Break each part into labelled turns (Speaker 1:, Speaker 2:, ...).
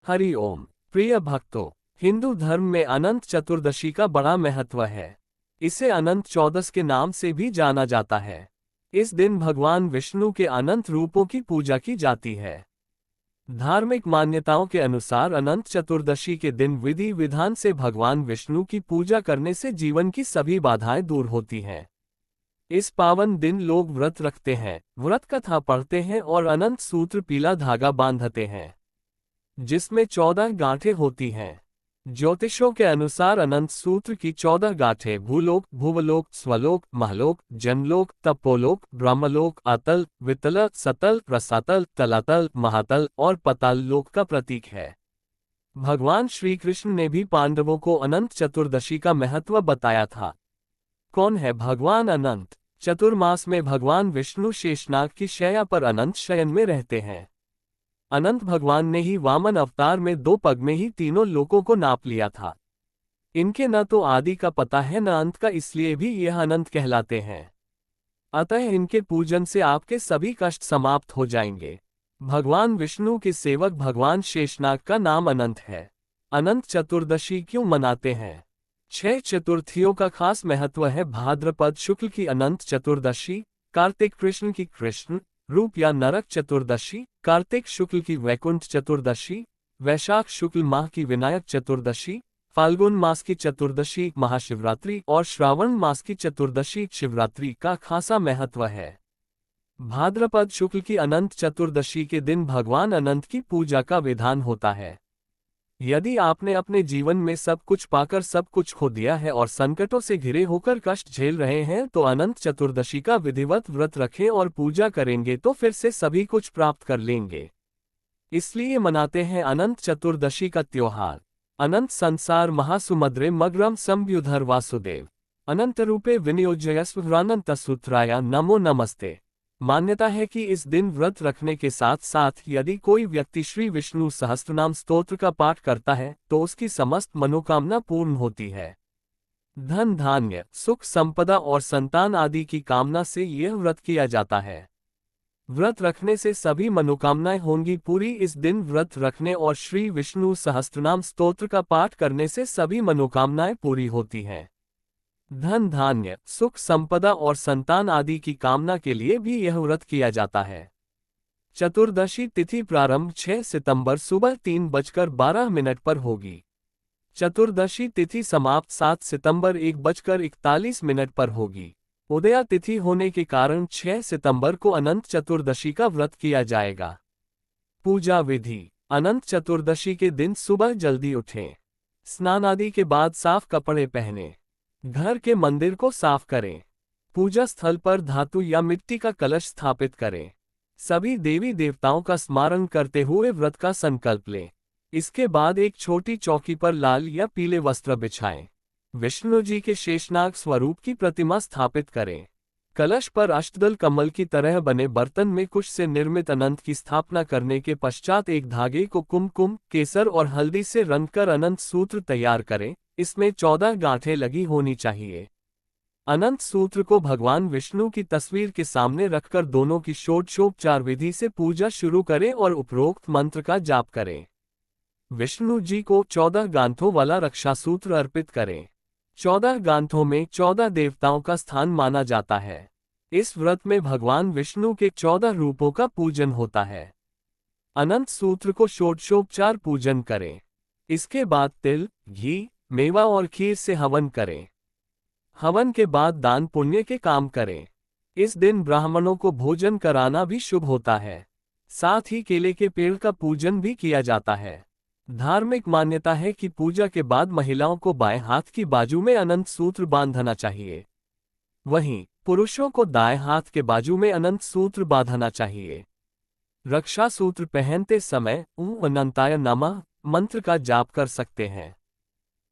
Speaker 1: हरि ओम। प्रिय भक्तों, हिंदू धर्म में अनंत चतुर्दशी का बड़ा महत्व है। इसे अनंत चौदस के नाम से भी जाना जाता है। इस दिन भगवान विष्णु के अनंत रूपों की पूजा की जाती है। धार्मिक मान्यताओं के अनुसार अनंत चतुर्दशी के दिन विधि विधान से भगवान विष्णु की पूजा करने से जीवन की सभी बाधाएं दूर होती हैं। इस पावन दिन लोग व्रत रखते हैं, व्रत कथा पढ़ते हैं और अनंत सूत्र पीला धागा बांधते हैं, जिसमें 14 गांठें होती हैं। ज्योतिषों के अनुसार अनंत सूत्र की 14 गांठें भूलोक, भुवलोक, स्वलोक, महलोक, जनलोक, तपोलोक, ब्रह्मलोक, अतल, वितल, सतल, रसातल, तलातल, महातल और पताल लोक का प्रतीक है। भगवान श्री कृष्ण ने भी पांडवों को अनंत चतुर्दशी का महत्व बताया था। कौन है भगवान अनंत? चतुर्मास में भगवान विष्णु शेषनाग की शैया पर अनंत शयन में रहते हैं। अनंत भगवान ने ही वामन अवतार में 2 पग में ही तीनों लोकों को नाप लिया था। इनके न तो आदि का पता है न अंत का, इसलिए भी यह अनंत कहलाते हैं। अतः इनके पूजन से आपके सभी कष्ट समाप्त हो जाएंगे। भगवान विष्णु के सेवक भगवान शेषनाग का नाम अनंत है। अनंत चतुर्दशी क्यों मनाते हैं? 6 चतुर्थियों का खास महत्व है। भाद्रपद शुक्ल की अनंत चतुर्दशी, कार्तिक कृष्ण की कृष्ण रूप या नरक चतुर्दशी, कार्तिक शुक्ल की वैकुंठ चतुर्दशी, वैशाख शुक्ल माह की विनायक चतुर्दशी, फाल्गुन मास की चतुर्दशी महाशिवरात्रि और श्रावण मास की चतुर्दशी शिवरात्रि का खासा महत्व है। भाद्रपद शुक्ल की अनंत चतुर्दशी के दिन भगवान अनंत की पूजा का विधान होता है। यदि आपने अपने जीवन में सब कुछ पाकर सब कुछ खो दिया है और संकटों से घिरे होकर कष्ट झेल रहे हैं तो अनंत चतुर्दशी का विधिवत व्रत रखें और पूजा करेंगे तो फिर से सभी कुछ प्राप्त कर लेंगे। इसलिए मनाते हैं अनंत चतुर्दशी का त्योहार। अनंत संसार महासुमद्रे मग्रम संव्युधर वासुदेव अनंत रूपे विनियोजयस्व अनंत सूत्राया नमो नमस्ते। मान्यता है कि इस दिन व्रत रखने के साथ साथ यदि कोई व्यक्ति श्री विष्णु सहस्त्रनाम स्तोत्र का पाठ करता है तो उसकी समस्त मनोकामना पूर्ण होती है। धन धान्य सुख संपदा और संतान आदि की कामना से यह व्रत किया जाता है। व्रत रखने से सभी मनोकामनाएं होंगी पूरी। इस दिन व्रत रखने और श्री विष्णु सहस्त्रनाम स्तोत्र का पाठ करने से सभी मनोकामनाएं पूरी होती हैं। धन धान्य सुख संपदा और संतान आदि की कामना के लिए भी यह व्रत किया जाता है। चतुर्दशी तिथि प्रारंभ 6 सितंबर सुबह 3:12 पर होगी। चतुर्दशी तिथि समाप्त 7 सितंबर 1:41 पर होगी। उदया तिथि होने के कारण 6 सितंबर को अनंत चतुर्दशी का व्रत किया जाएगा। पूजा विधि। अनंत चतुर्दशी के दिन सुबह जल्दी उठें, स्नान आदि के बाद साफ कपड़े पहनें, घर के मंदिर को साफ करें, पूजा स्थल पर धातु या मिट्टी का कलश स्थापित करें, सभी देवी देवताओं का स्मरण करते हुए व्रत का संकल्प लें। इसके बाद एक छोटी चौकी पर लाल या पीले वस्त्र बिछाएं, विष्णु जी के शेषनाग स्वरूप की प्रतिमा स्थापित करें, कलश पर अष्टदल कमल की तरह बने बर्तन में कुश से निर्मित अनंत की स्थापना करने के पश्चात एक धागे को कुमकुम, केसर और हल्दी से रंगकर अनंत सूत्र तैयार करें। इसमें 14 गांठें लगी होनी चाहिए। अनंत सूत्र को भगवान विष्णु की तस्वीर के सामने रखकर दोनों की षोडशोपचार विधि से पूजा शुरू करें और उपरोक्त मंत्र का जाप करें। विष्णु जी को 14 गांठों वाला रक्षा सूत्र अर्पित करें। 14 गांठों में 14 देवताओं का स्थान माना जाता है। इस व्रत में भगवान विष्णु के 14 रूपों का पूजन होता है। अनंत सूत्र को षोडशोपचार पूजन करें। इसके बाद तिल, घी, मेवा और खीर से हवन करें। हवन के बाद दान पुण्य के काम करें। इस दिन ब्राह्मणों को भोजन कराना भी शुभ होता है। साथ ही केले के पेड़ का पूजन भी किया जाता है। धार्मिक मान्यता है कि पूजा के बाद महिलाओं को बाएं हाथ की बाजू में अनंत सूत्र बांधना चाहिए, वहीं पुरुषों को दाएं हाथ के बाजू में अनंत सूत्र बांधना चाहिए। रक्षा सूत्र पहनते समय ओम अनंताय नमः मंत्र का जाप कर सकते हैं।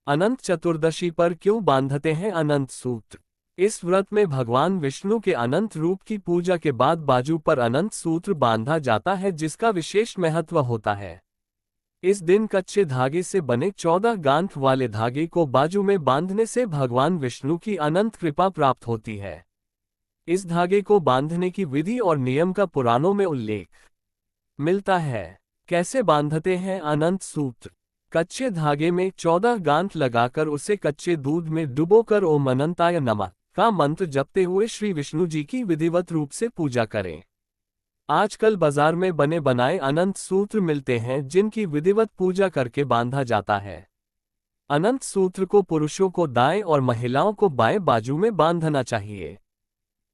Speaker 1: अनंत चतुर्दशी पर क्यों बांधते हैं अनंत सूत्र? इस व्रत में भगवान विष्णु के अनंत रूप की पूजा के बाद बाजू पर अनंत सूत्र बांधा जाता है, जिसका विशेष महत्व होता है। इस दिन कच्चे धागे से बने 14 गांठ वाले धागे को बाजू में बांधने से भगवान विष्णु की अनंत कृपा प्राप्त होती है। इस धागे को बांधने की विधि और नियम का पुराणों में उल्लेख मिलता है। कैसे बांधते हैं अनंत सूत्र। कच्चे धागे में 14 गांठ लगाकर उसे कच्चे दूध में डुबोकर ओम अनंताय नमः का मंत्र जपते हुए श्री विष्णु जी की विधिवत रूप से पूजा करें। आजकल बाजार में बने बनाए अनंत सूत्र मिलते हैं जिनकी विधिवत पूजा करके बांधा जाता है। अनंत सूत्र को पुरुषों को दाएं और महिलाओं को बाएं बाजू में बांधना चाहिए।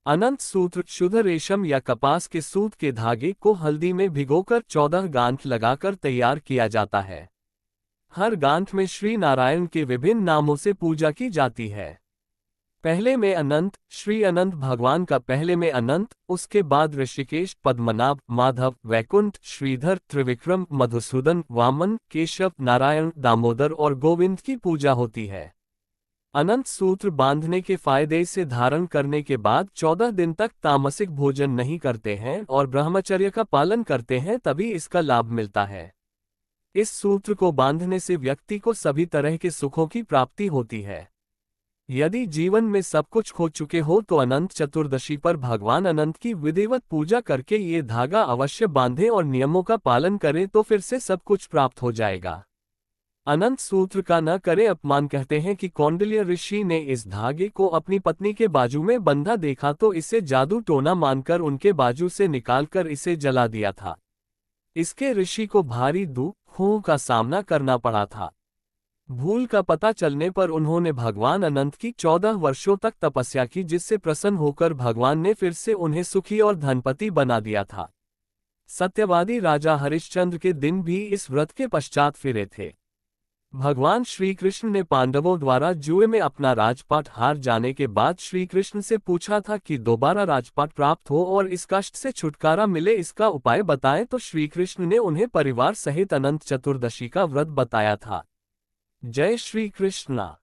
Speaker 1: अनंत सूत्र शुद्ध रेशम या कपास के सूत के धागे को हल्दी में भिगोकर 14 गांठ लगाकर तैयार किया जाता है। हर गांठ में श्री नारायण के विभिन्न नामों से पूजा की जाती है। पहले में अनंत, श्री अनंत भगवान का पहले में अनंत, उसके बाद ऋषिकेश, पद्मनाभ, माधव, वैकुंठ, श्रीधर, त्रिविक्रम, मधुसूदन, वामन, केशव, नारायण, दामोदर और गोविंद की पूजा होती है। अनंत सूत्र बांधने के फायदे से धारण करने के बाद 14 दिन तक तामसिक भोजन नहीं करते हैं और ब्रह्मचर्य का पालन करते हैं तभी इसका लाभ मिलता है। इस सूत्र को बांधने से व्यक्ति को सभी तरह के सुखों की प्राप्ति होती है। यदि जीवन में सब कुछ खो चुके हो तो अनंत चतुर्दशी पर भगवान अनंत की विधिवत पूजा करके ये धागा अवश्य बांधें और नियमों का पालन करें तो फिर से सब कुछ प्राप्त हो जाएगा। अनंत सूत्र का न करें अपमान। कहते हैं कि कौंडिल्य ऋषि ने इस धागे को अपनी पत्नी के बाजू में बंधा देखा तो इसे जादू टोना मानकर उनके बाजू से निकालकर इसे जला दिया था। इसके ऋषि को भारी दुखों का सामना करना पड़ा था। भूल का पता चलने पर उन्होंने भगवान अनंत की 14 वर्षों तक तपस्या की जिससे प्रसन्न होकर भगवान ने फिर से उन्हें सुखी और धनपति बना दिया था। सत्यवादी राजा हरिश्चंद्र के दिन भी इस व्रत के पश्चात फिरे थे। भगवान श्री कृष्ण ने पांडवों द्वारा जुए में अपना राजपाट हार जाने के बाद श्री कृष्ण से पूछा था कि दोबारा राजपाट प्राप्त हो और इस कष्ट से छुटकारा मिले, इसका उपाय बताएं तो श्री कृष्ण ने उन्हें परिवार सहित अनंत चतुर्दशी का व्रत बताया था। जय श्री कृष्णा।